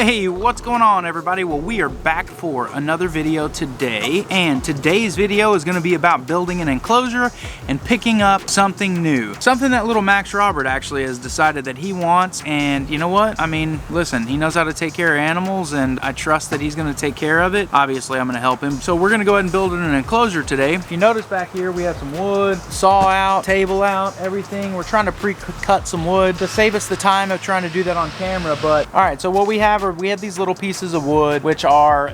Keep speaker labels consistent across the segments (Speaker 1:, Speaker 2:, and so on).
Speaker 1: Hey, what's going on everybody? Well, we are back for another video today, and today's video is going to be about building an enclosure and picking up something new. Something that little Max Robert actually has decided that he wants, and you know what? I mean, listen, he knows how to take care of animals, and I trust that he's going to take care of it. Obviously, I'm going to help him. So we're going to go ahead and build an enclosure today. If you notice back here, we have some wood, saw out, table out, everything. We're trying to pre-cut some wood to save us the time of trying to do that on camera. But all right, so what we have these little pieces of wood, which are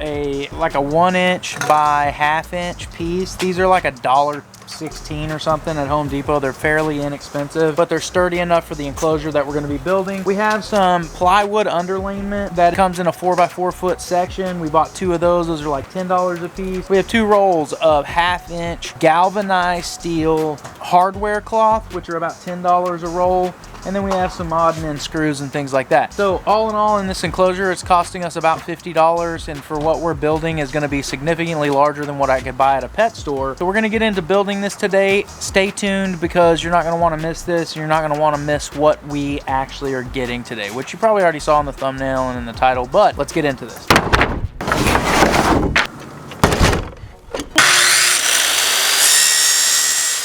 Speaker 1: like a 1 inch by ½ inch piece. These are like $1.16 or something at Home Depot. They're fairly inexpensive, but they're sturdy enough for the enclosure that we're going to be building. We have some plywood underlayment that comes in a 4x4 foot section. We bought 2 of those. Those are like $10 a piece. We have 2 rolls of ½ inch galvanized steel hardware cloth, which are about $10 a roll. And then we have some odd and end screws and things like that. So all in all, in this enclosure, it's costing us about $50, and for what we're building is going to be significantly larger than what I could buy at a pet store. So we're going to get into building this today. Stay tuned, because you're not going to want to miss this. You're not going to want to miss what we actually are getting today, which you probably already saw in the thumbnail and in the title, but let's get into this.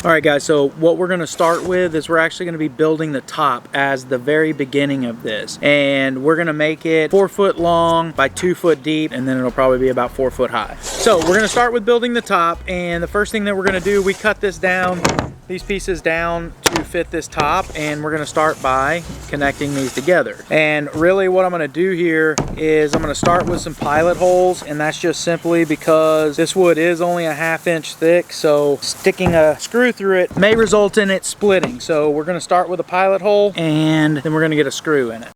Speaker 1: All right guys, so what we're gonna start with is we're actually gonna be building the top as the very beginning of this. And we're gonna make it 4 foot long by 2 foot deep, and then it'll probably be about 4 foot high. So we're gonna start with building the top, and the first thing that we're gonna do, we cut this down, these pieces down to fit this top, and we're gonna start by connecting these together. And really what I'm gonna do here is I'm gonna start with some pilot holes, and that's just simply because this wood is only a ½ inch thick, so sticking a screw through it may result in it splitting. So we're going to start with a pilot hole, and then we're going to get a screw in it.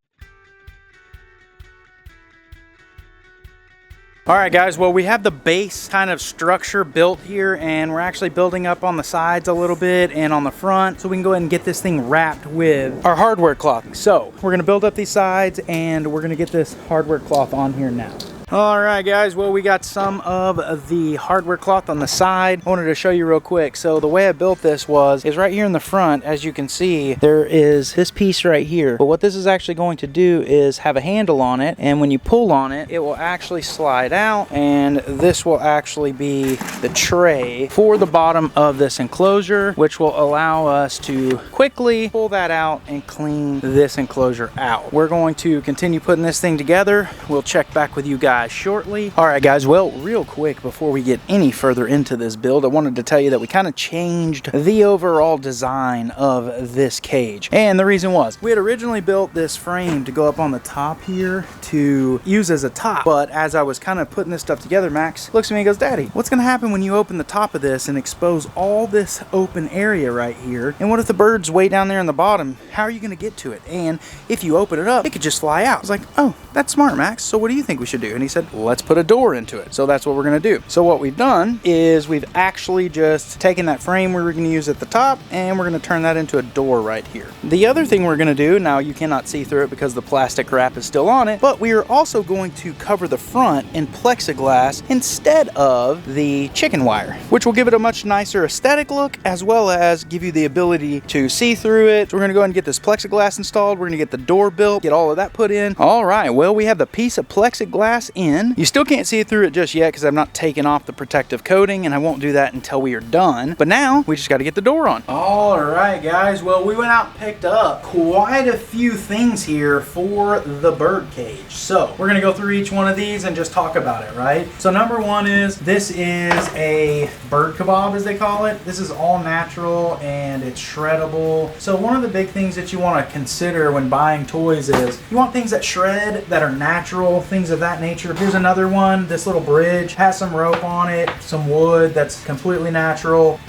Speaker 1: All right guys, well, we have the base kind of structure built here, and we're actually building up on the sides a little bit and on the front, so we can go ahead and get this thing wrapped with our hardware cloth. So we're going to build up these sides, and we're going to get this hardware cloth on here now. All right guys, well, we got some of the hardware cloth on the side. I wanted to show you real quick. So the way I built this is right here in the front. As you can see, there is this piece right here, but what this is actually going to do is have a handle on it, and when you pull on it, it will actually slide out, and this will actually be the tray for the bottom of this enclosure, which will allow us to quickly pull that out and clean this enclosure out. We're going to continue putting this thing together. We'll check back with you guys shortly. All right guys, well, real quick before we get any further into this build, I wanted to tell you that we kind of changed the overall design of this cage. And the reason was, we had originally built this frame to go up on the top here to use as a top, but as I was kind of putting this stuff together, Max looks at me and goes, "Daddy, what's gonna happen when you open the top of this and expose all this open area right here? And what if the bird's way down there in the bottom? How are you gonna get to it? And if you open it up, it could just fly out." I was like, "Oh, that's smart, Max. So what do you think we should do?" And he said, "Let's put a door into it." So that's what we're gonna do. So what we've done is we've actually just taken that frame we were gonna use at the top, and we're gonna turn that into a door right here. The other thing we're gonna do, now you cannot see through it because the plastic wrap is still on it, but we are also going to cover the front in plexiglass instead of the chicken wire, which will give it a much nicer aesthetic look, as well as give you the ability to see through it. So we're gonna go ahead and get this plexiglass installed. We're gonna get the door built, get all of that put in. All right, well, we have the piece of plexiglass in. You still can't see through it just yet because I've not taken off the protective coating, and I won't do that until we are done. But now we just got to get the door on. All right guys, well, we went out and picked up quite a few things here for the bird cage. So we're gonna go through each one of these and just talk about it, right? So number one is, this is a bird kebab, as they call it. This is all natural and it's shreddable. So one of the big things that you want to consider when buying toys is you want things that shred, that are natural, things of that nature. Here's another one. This little bridge has some rope on it, some wood that's completely natural.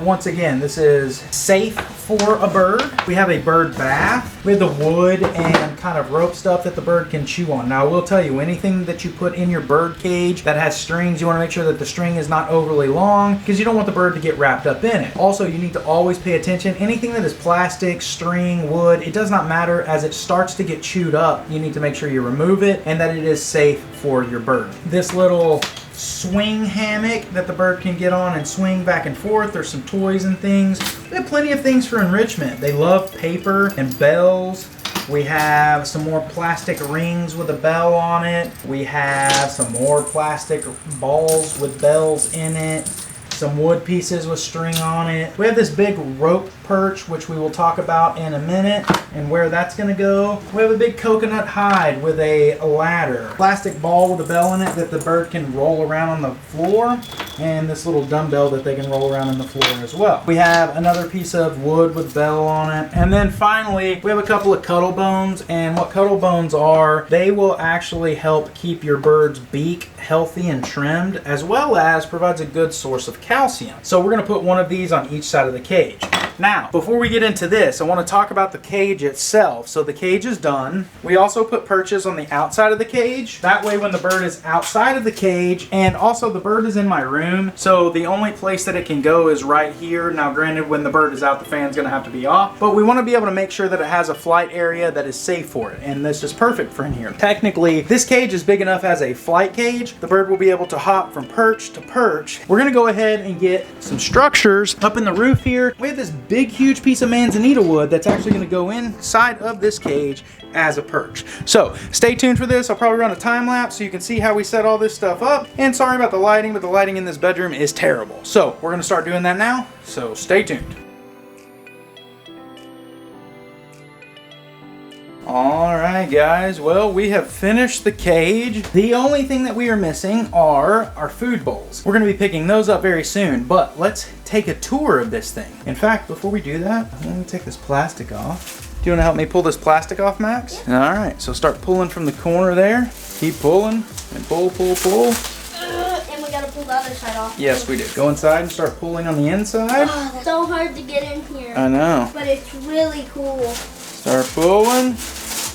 Speaker 1: Once again, this is safe for a bird. We have a bird bath with the wood and kind of rope stuff that the bird can chew on. Now I will tell you, anything that you put in your bird cage that has strings, you want to make sure that the string is not overly long, because you don't want the bird to get wrapped up in it. Also, you need to always pay attention. Anything that is plastic, string, wood, it does not matter. As it starts to get chewed up, you need to make sure you remove it and that it is safe for your bird. This little swing hammock that the bird can get on and swing back and forth. There's some toys and things. We have plenty of things for enrichment. They love paper and bells. We have some more plastic rings with a bell on it. We have some more plastic balls with bells in it. Some wood pieces with string on it. We have this big rope perch, which we will talk about in a minute and where that's gonna go. We have a big coconut hide with a ladder. Plastic ball with a bell in it that the bird can roll around on the floor, and this little dumbbell that they can roll around on the floor as well. We have another piece of wood with bell on it. And then finally, we have a couple of cuddle bones, and what cuddle bones are, they will actually help keep your bird's beak healthy and trimmed, as well as provides a good source of calcium. So we're gonna put one of these on each side of the cage. Now, before we get into this, I want to talk about the cage itself. So the cage is done. We also put perches on the outside of the cage. That way when the bird is outside of the cage, and also the bird is in my room, so the only place that it can go is right here. Now granted, when the bird is out, the fan's going to have to be off, but we want to be able to make sure that it has a flight area that is safe for it, and this is perfect for in here. Technically, this cage is big enough as a flight cage. The bird will be able to hop from perch to perch. We're going to go ahead and get some structures up in the roof here. We have this big huge piece of manzanita wood that's actually going to go inside of this cage as a perch. So stay tuned for this. I'll probably run a time lapse so you can see how we set all this stuff up. And sorry about the lighting, but the lighting in this bedroom is terrible. So we're going to start doing that now. So stay tuned. Alright guys, well, we have finished the cage. The only thing that we are missing are our food bowls. We're going to be picking those up very soon, but let's take a tour of this thing. In fact, before we do that, let me take this plastic off. Do you want to help me pull this plastic off, Max? Yeah. Alright, so start pulling from the corner there. Keep pulling, and pull, pull, pull.
Speaker 2: And we gotta pull the other side off.
Speaker 1: Yes, we do. Go inside and start pulling on the inside.
Speaker 2: Oh, that's so hard to get in here.
Speaker 1: I know.
Speaker 2: But it's really cool.
Speaker 1: Start pulling.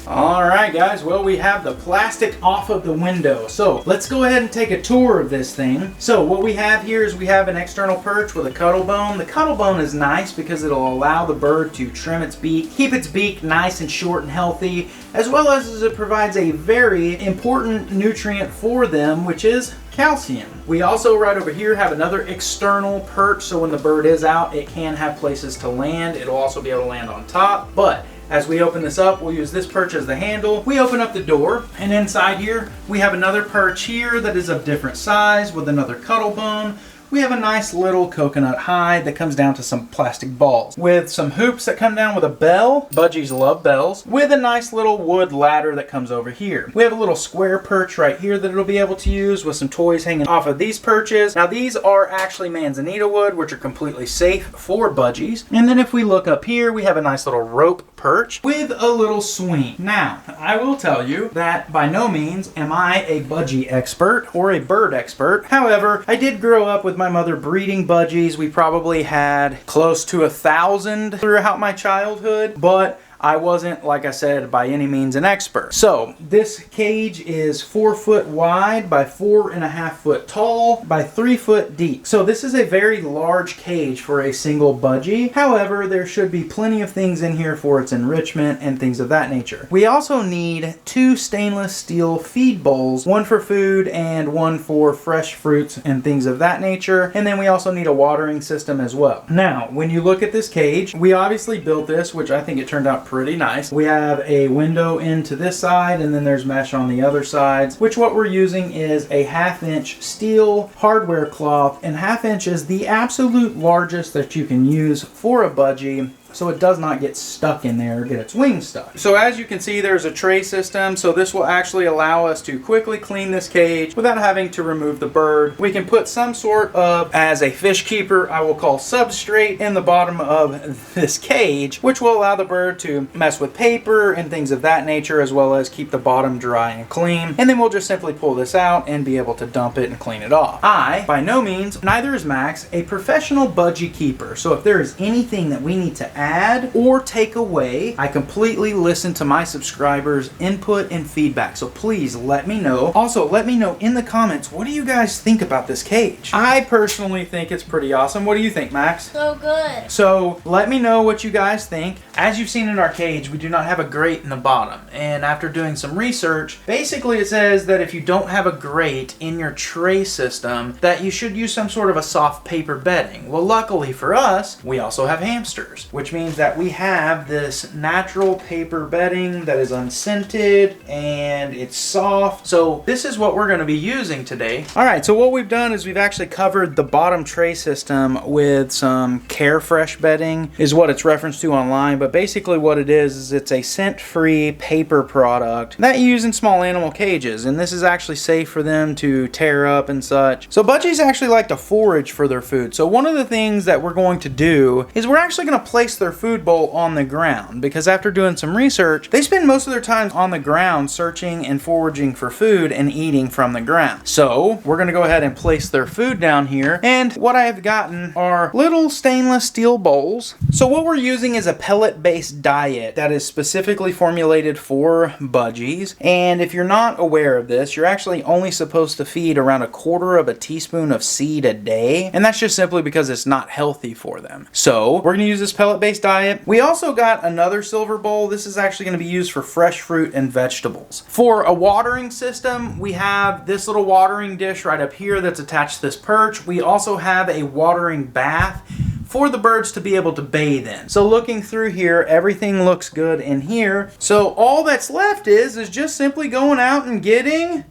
Speaker 1: Alright guys, well, we have the plastic off of the window. So let's go ahead and take a tour of this thing. So what we have here is we have an external perch with a cuddle bone. The cuddle bone is nice because it'll allow the bird to trim its beak, keep its beak nice and short and healthy, as well as it provides a very important nutrient for them, which is calcium. We also right over here have another external perch, so when the bird is out, it can have places to land. It'll also be able to land on top, but as we open this up, we'll use this perch as the handle. We open up the door, and inside here, we have another perch here that is of different size with another cuddle bone. We have a nice little coconut hide that comes down to some plastic balls with some hoops that come down with a bell. Budgies love bells. With a nice little wood ladder that comes over here. We have a little square perch right here that it'll be able to use with some toys hanging off of these perches. Now these are actually manzanita wood, which are completely safe for budgies. And then if we look up here, we have a nice little rope perch with a little swing. Now, I will tell you that by no means am I a budgie expert or a bird expert. However, I did grow up with my mother breeding budgies. We probably had close to 1,000 throughout my childhood, but I wasn't, like I said, by any means an expert. So this cage is 4 foot wide by 4.5 foot tall by 3 foot deep. So this is a very large cage for a single budgie. However, there should be plenty of things in here for its enrichment and things of that nature. We also need 2 stainless steel feed bowls, one for food and one for fresh fruits and things of that nature. And then we also need a watering system as well. Now, when you look at this cage, we obviously built this, which I think it turned out pretty nice. We have a window into this side, and then there's mesh on the other sides, which what we're using is a 1/2 inch steel hardware cloth, and 1/2 inch is the absolute largest that you can use for a budgie, so it does not get stuck in there or get its wings stuck. So as you can see, there's a tray system, so this will actually allow us to quickly clean this cage without having to remove the bird. We can put some sort of, as a fish keeper, I will call substrate in the bottom of this cage, which will allow the bird to mess with paper and things of that nature, as well as keep the bottom dry and clean. And then we'll just simply pull this out and be able to dump it and clean it off. I, by no means, neither is Max, a professional budgie keeper, so if there is anything that we need to add or take away, I completely listen to my subscribers' input and feedback, so please let me know. Also, let me know in the comments, what do you guys think about this cage? I personally think it's pretty awesome. What do you think, Max?
Speaker 2: So good.
Speaker 1: So let me know what you guys think. As you've seen in our cage, we do not have a grate in the bottom. And after doing some research, basically it says that if you don't have a grate in your tray system, that you should use some sort of a soft paper bedding. Well, luckily for us, we also have hamsters, which means that we have this natural paper bedding that is unscented and it's soft. So this is what we're going to be using today. All right, so what we've done is we've actually covered the bottom tray system with some Carefresh bedding, is what it's referenced to online. But basically what it is it's a scent-free paper product that you use in small animal cages, and this is actually safe for them to tear up and such. So budgies actually like to forage for their food. So one of the things that we're going to do is we're actually going to place their food bowl on the ground, because after doing some research, they spend most of their time on the ground searching and foraging for food and eating from the ground. So we're going to go ahead and place their food down here, and what I have gotten are little stainless steel bowls. So what we're using is a pellet-based diet that is specifically formulated for budgies, and if you're not aware of this, you're actually only supposed to feed around 1/4 teaspoon of seed a day, and that's just simply because it's not healthy for them. So we're going to use this pellet-based diet. We also got another silver bowl. This is actually going to be used for fresh fruit and vegetables. For a watering system, we have this little watering dish right up here that's attached to this perch. We also have a watering bath for the birds to be able to bathe in. So looking through here, everything looks good in here. So all that's left is just simply going out and getting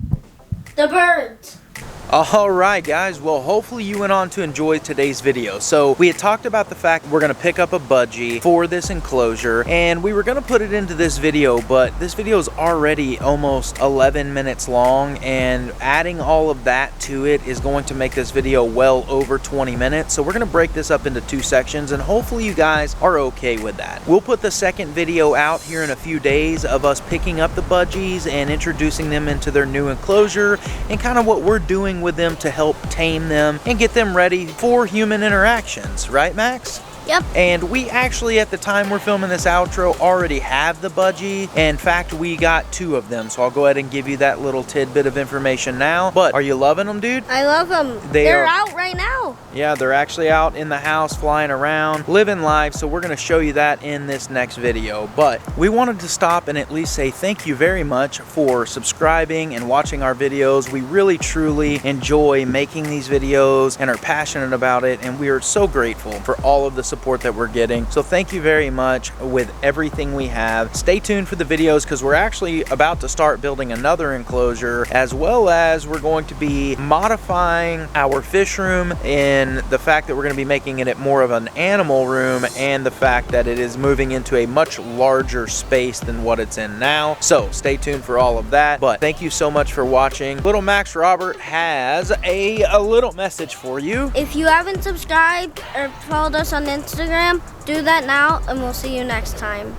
Speaker 2: the birds.
Speaker 1: Alright guys, well hopefully you went on to enjoy today's video. So we had talked about the fact we're going to pick up a budgie for this enclosure, and we were going to put it into this video, but this video is already almost 11 minutes long, and adding all of that to it is going to make this video well over 20 minutes. So we're going to break this up into 2 sections, and hopefully you guys are okay with that. We'll put the second video out here in a few days of us picking up the budgies and introducing them into their new enclosure and kind of what we're doing with them to help tame them and get them ready for human interactions, right Max?
Speaker 2: Yep.
Speaker 1: And we actually, at the time we're filming this outro, already have the budgie. In fact, we got 2 of them, so I'll go ahead and give you that little tidbit of information now. But are you loving them, dude?
Speaker 2: I love them. They're out right now.
Speaker 1: Yeah, they're actually out in the house, flying around, living life, so we're going to show you that in this next video. But we wanted to stop and at least say thank you very much for subscribing and watching our videos. We really, truly enjoy making these videos and are passionate about it, and we are so grateful for all of the support that we're getting. So thank you very much with everything we have. Stay tuned for the videos, because we're actually about to start building another enclosure, as well as we're going to be modifying our fish room in the fact that we're going to be making it more of an animal room, and the fact that it is moving into a much larger space than what it's in now. So stay tuned for all of that. But thank you so much for watching. Little Max Robert has a little message for you.
Speaker 2: If you haven't subscribed or followed us on Instagram, do that now, and we'll see you next time.